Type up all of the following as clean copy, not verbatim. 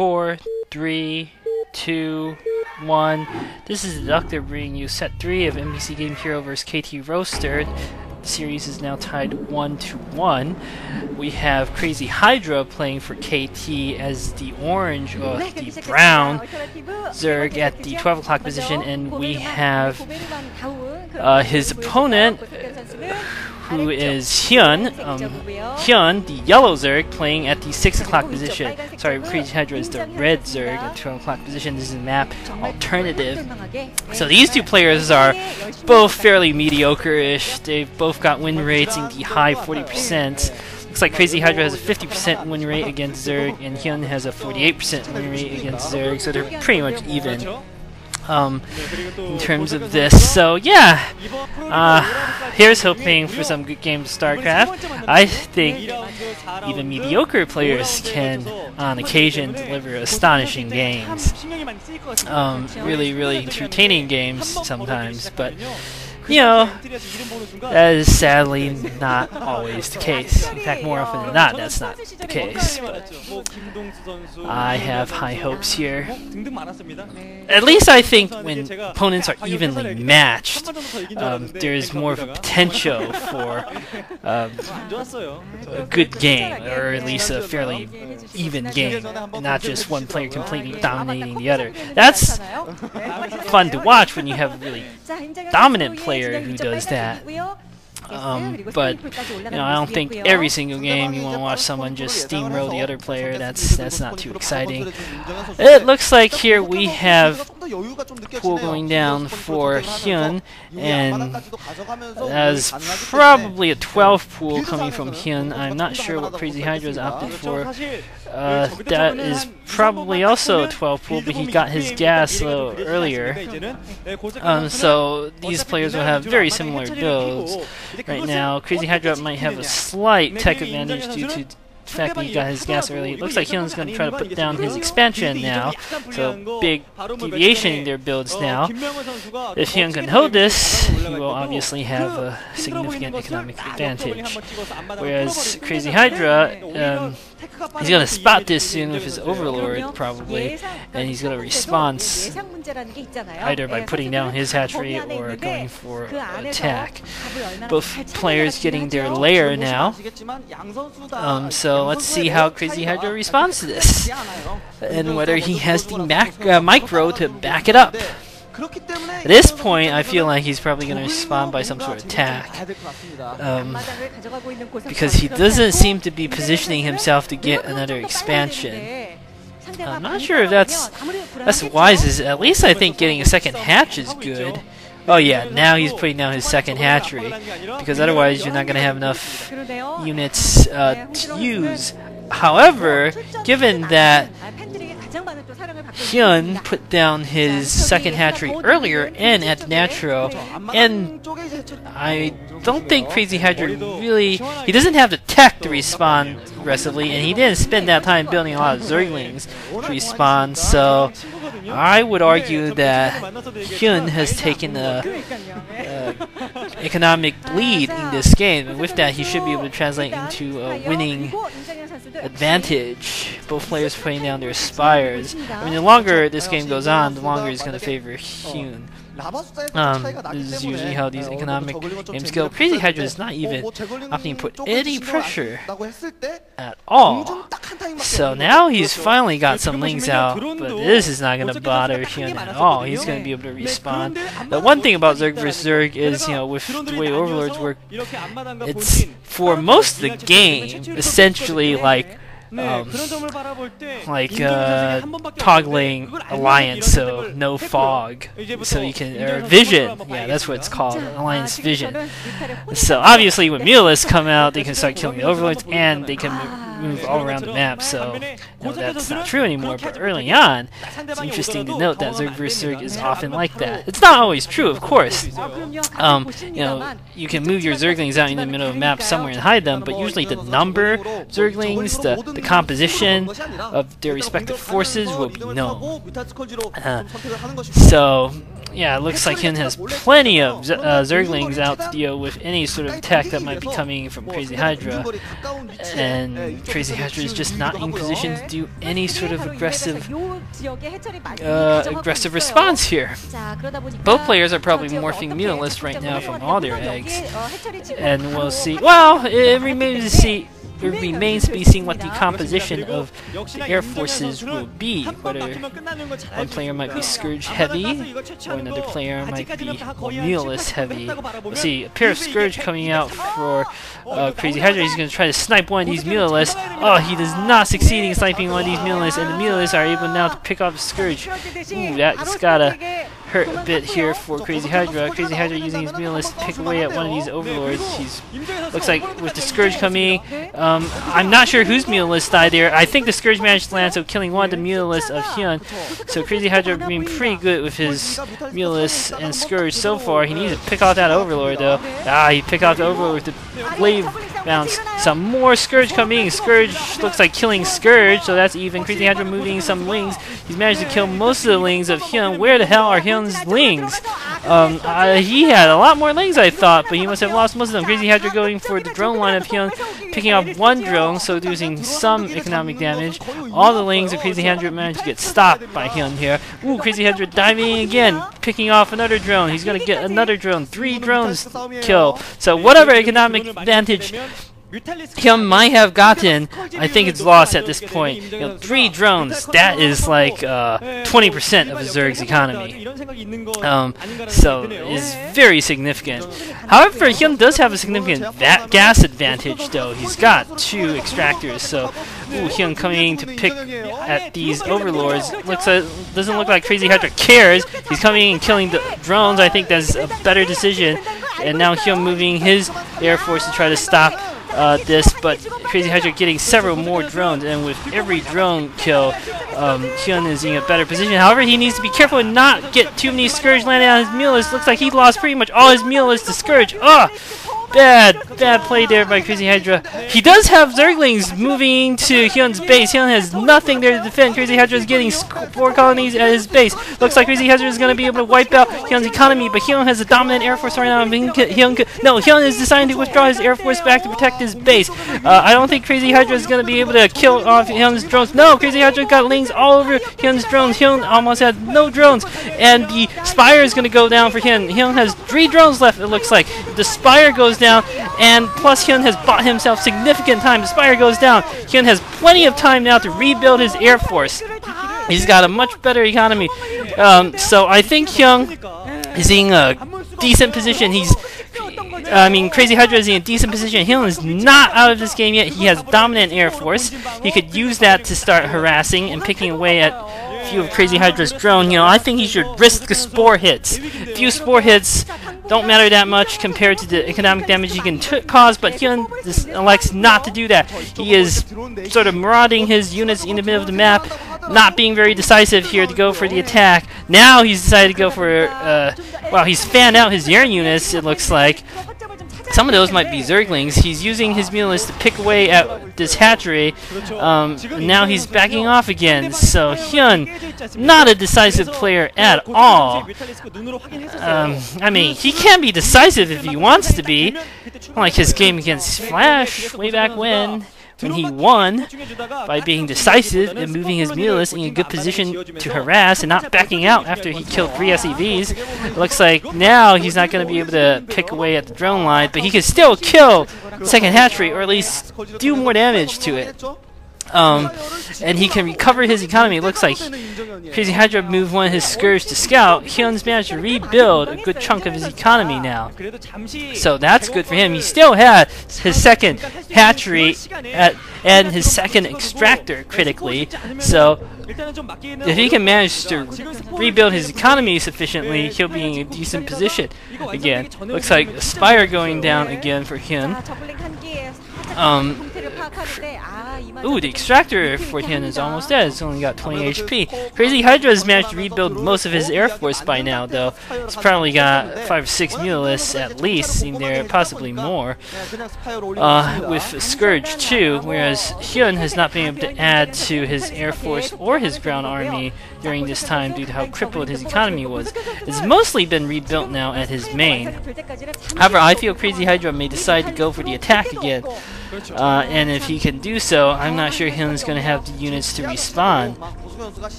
4, 3, 2, 1. This is Deducter bringing you set 3 of MBCGame Hero vs KT Rolster. The series is now tied 1-1. We have Crazy-Hydra playing for KT as the orange or the brown Zerg at the 12 o'clock position, and we have his opponent, who is HyuN, HyuN, the yellow Zerg, playing at the 6 o'clock position. Sorry, Crazy-Hydra is the red Zerg at 12 o'clock position. This is a map alternative. So these two players are both fairly mediocre-ish. They've both got win rates in the high 40%. Looks like Crazy-Hydra has a 50% win rate against Zerg, and HyuN has a 48% win rate against Zerg, so they're pretty much even. In terms of this, so yeah, here's hoping for some good games of StarCraft. I think even mediocre players can, on occasion, deliver astonishing games. Really entertaining games sometimes, but you know, that is sadly not always the case. In fact, more often than not, that's not the case. But I have high hopes here. At least I think when opponents are evenly matched, there's more of a potential for a good game, or at least a fairly even game, not just one player completely dominating the other. That's fun to watch when you have a really dominant player who does that. But you know, I don't think every single game you want to watch someone just steamroll the other player. That's not too exciting. It looks like here we have pool going down for HyuN, and that's probably a 12 pool coming from HyuN. I'm not sure what Crazy-Hydra has opted for. That is probably also a 12 pool, but he got his gas a little earlier. So these players will have very similar builds. Right now, Crazy-Hydra might have a slight tech advantage due to the fact that he got his gas early. It looks like HyuN's going to try to put down his expansion now, so big deviation in their builds now. If HyuN can hold this, he will obviously have a significant economic advantage. Whereas Crazy-Hydra, he's going to spot this soon with his Overlord, probably, and he's going to respond either by putting down his hatchery or going for attack. Both players getting their lair now. So let's see how Crazy-Hydra responds to this, and whether he has the micro to back it up. At this point, I feel like he's probably going to respond by some sort of attack, because he doesn't seem to be positioning himself to get another expansion. I'm not sure if that's wise. At least I think getting a second hatch is good. Oh yeah, now he's putting down his second hatchery, because otherwise you're not going to have enough units to use. However, given that HyuN put down his second hatchery earlier and at the natural, and I don't think Crazy-Hydra really, he doesn't have the tech to respond aggressively, and he didn't spend that time building a lot of Zerglings to respond, so I would argue that HyuN has taken a economic lead in this game, and with that he should be able to translate into a winning advantage. Both players putting down their spires. I mean, the longer this game goes on, the longer it's going to favor HyuN. This is usually how these economic games go. Crazy-Hydra is not even opting to put any pressure at all. So now he's finally got some lings out, but this is not going to bother HyuN at all. He's going to be able to respond. The one thing about Zerg vs. Zerg is, you know, with the way Overlords work, it's for most of the game essentially like toggling alliance, so no fog, so you can, or vision, yeah, that's what it's called, alliance vision. So obviously when Mutalisks come out, they can start killing the Overlords, and they can move all around the map, so you know, that's not true anymore. But early on, it's interesting to note that Zerg vs. Zerg is often like that. It's not always true, of course. You know, you can move your Zerglings out in the middle of the map somewhere and hide them, but usually the number of Zerglings, the composition of their respective forces will be known. So yeah, it looks like HyuN has plenty of Zerglings out to deal with any sort of attack that might be coming from Crazy-Hydra, and Crazy-Hydra is just not in position to do any sort of aggressive response here. Both players are probably morphing Mutalisk right now from all their eggs, and we'll see. Well, it remains to be seen what the composition of the Air Forces will be. Whether one player might be Scourge heavy, or another player might be Mutalisk heavy. We'll see. A pair of Scourge coming out for Crazy-Hydra. He's going to try to snipe one of these Mutalisks. Oh, he does not succeed in sniping one of these Mutalisks, and the Mutalisks are able now to pick off Scourge. Ooh, that's gotta hurt a bit here for Crazy-Hydra. Crazy-Hydra using his Mutalisk to pick away at one of these Overlords. Looks like with the Scourge coming, I'm not sure whose Mutalisk died there. I think the Scourge managed to land, so killing one of the Mutalisks of HyuN. So Crazy-Hydra being pretty good with his Mutalisk and Scourge so far. He needs to pick off that Overlord though. He picked off the Overlord with the Blade bounce. Some more Scourge coming. Scourge looks like killing Scourge, so that's even. Crazy-Hydra moving some Lings. He's managed to kill most of the Lings of HyuN. Where the hell are HyuN's Lings? He had a lot more Lings, I thought, but he must have lost most of them. Crazy-Hydra going for the drone line of HyuN, picking off one drone, so losing some economic damage. All the Lings of Crazy-Hydra managed to get stopped by HyuN here. Ooh, Crazy-Hydra diving again, picking off another drone. He's going to get another drone. 3 drones kill. So whatever economic advantage HyuN might have gotten, I think it's lost at this point. 3 drones, that is like 20% of a Zerg's economy. So it's very significant. However, HyuN does have a significant gas advantage though. He's got 2 extractors, so HyuN coming to pick at these Overlords. Doesn't look like Crazy-Hydra cares. He's coming and killing the drones. I think that's a better decision. And now HyuN moving his Air Force to try to stop this, but Crazy-Hydra getting several more drones, and with every drone kill, HyuN is in a better position. However, he needs to be careful and not get too many Scourge landing on his Mutalisk. Looks like he lost pretty much all his Mutalisk to Scourge. Bad play there by Crazy-Hydra. He does have Zerglings moving to HyuN's base. HyuN has nothing there to defend. Crazy-Hydra is getting 4 colonies at his base. Looks like Crazy-Hydra is going to be able to wipe out HyuN's economy, but HyuN has a dominant Air Force right now. HyuN is deciding to withdraw his Air Force back to protect his base. I don't think Crazy-Hydra is going to be able to kill off HyuN's drones. No, Crazy-Hydra got Lings all over HyuN's drones. HyuN almost had no drones, and the Spire is going to go down for HyuN. HyuN has 3 drones left, it looks like. The Spire goes down, and plus HyuN has bought himself significant time. The Spire goes down. HyuN has plenty of time now to rebuild his Air Force. He's got a much better economy. So I think HyuN is in a decent position. Crazy-Hydra is in a decent position. HyuN is not out of this game yet. He has dominant Air Force. He could use that to start harassing and picking away at a few of Crazy-Hydra's drone. I think he should risk the spore hits. A few spore hits don't matter that much compared to the economic damage he can cause, but HyuN elects not to do that. He is sort of marauding his units in the middle of the map, not being very decisive here to go for the attack. Now he's decided to go for, he's fanned out his air units, it looks like. Some of those might be Zerglings. He's using his Mutalisk to pick away at this hatchery. Now he's backing off again. So HyuN, not a decisive player at all. He can be decisive if he wants to be. Like his game against Flash way back when he won by being decisive and moving his Mutalisk in a good position to harass and not backing out after he killed 3 SEVs. Looks like now he's not going to be able to pick away at the drone line, but he can still kill the second hatchery, or at least do more damage to it. And he can recover his economy. It looks like Crazy-Hydra moved one of his Scourge to scout. HyuN's managed to rebuild a good chunk of his economy now. So that's good for him. He still had his second hatchery and his second extractor critically. So if he can manage to rebuild his economy sufficiently, he'll be in a decent position again. Looks like a Spire going down again for HyuN. The extractor for HyuN is almost dead. It's only got 20 HP. Crazy-Hydra has managed to rebuild most of his Air Force by now, though. He's probably got 5 or 6 Mutalisks at least in there, possibly more. With Scourge too, whereas HyuN has not been able to add to his Air Force or his ground army during this time due to how crippled his economy was. It's mostly been rebuilt now at his main. However, I feel Crazy-Hydra may decide to go for the attack again. And if he can do so, I'm not sure HyuN's going to have the units to respond.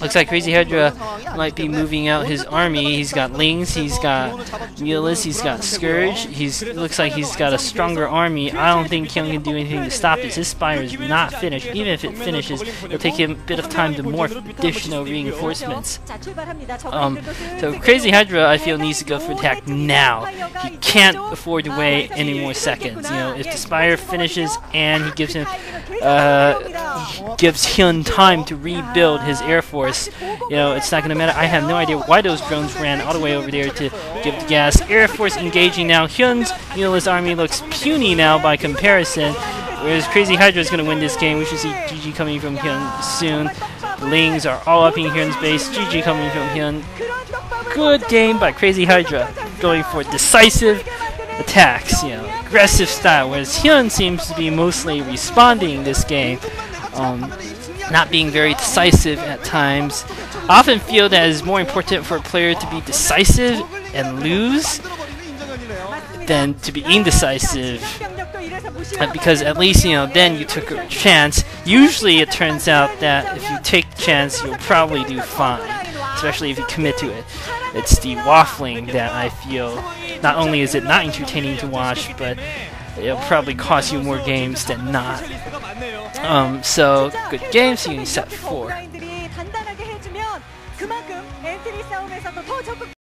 Looks like Crazy-Hydra might be moving out his army. He's got Lings, he's got Mulus, he's got Scourge. Looks like he's got a stronger army. I don't think HyuN can do anything to stop this. His Spire is not finished. Even if it finishes, it'll take him a bit of time to morph additional reinforcements. So Crazy-Hydra, I feel, needs to go for attack now. He can't afford to wait any more seconds. You know, if the Spire finishes and he gives HyuN time to rebuild his Air Force, you know, it's not going to matter. I have no idea why those drones ran all the way over there to give the gas. Air Force engaging now. HyuN's Mulus army looks puny now by comparison, whereas Crazy-Hydra is going to win this game. We should see GG coming from HyuN soon. Lings are all up in HyuN's base. GG coming from HyuN. Good game by Crazy-Hydra, going for decisive attacks, you know, aggressive style, whereas HyuN seems to be mostly responding this game. Not being very decisive at times. I often feel that it's more important for a player to be decisive and lose than to be indecisive, because at least, you know, then you took a chance. Usually it turns out that if you take the chance, you'll probably do fine, especially if you commit to it. It's the waffling that I feel, not only is it not entertaining to watch, but it'll probably cost you more games than not. So, good game, see you in set 4.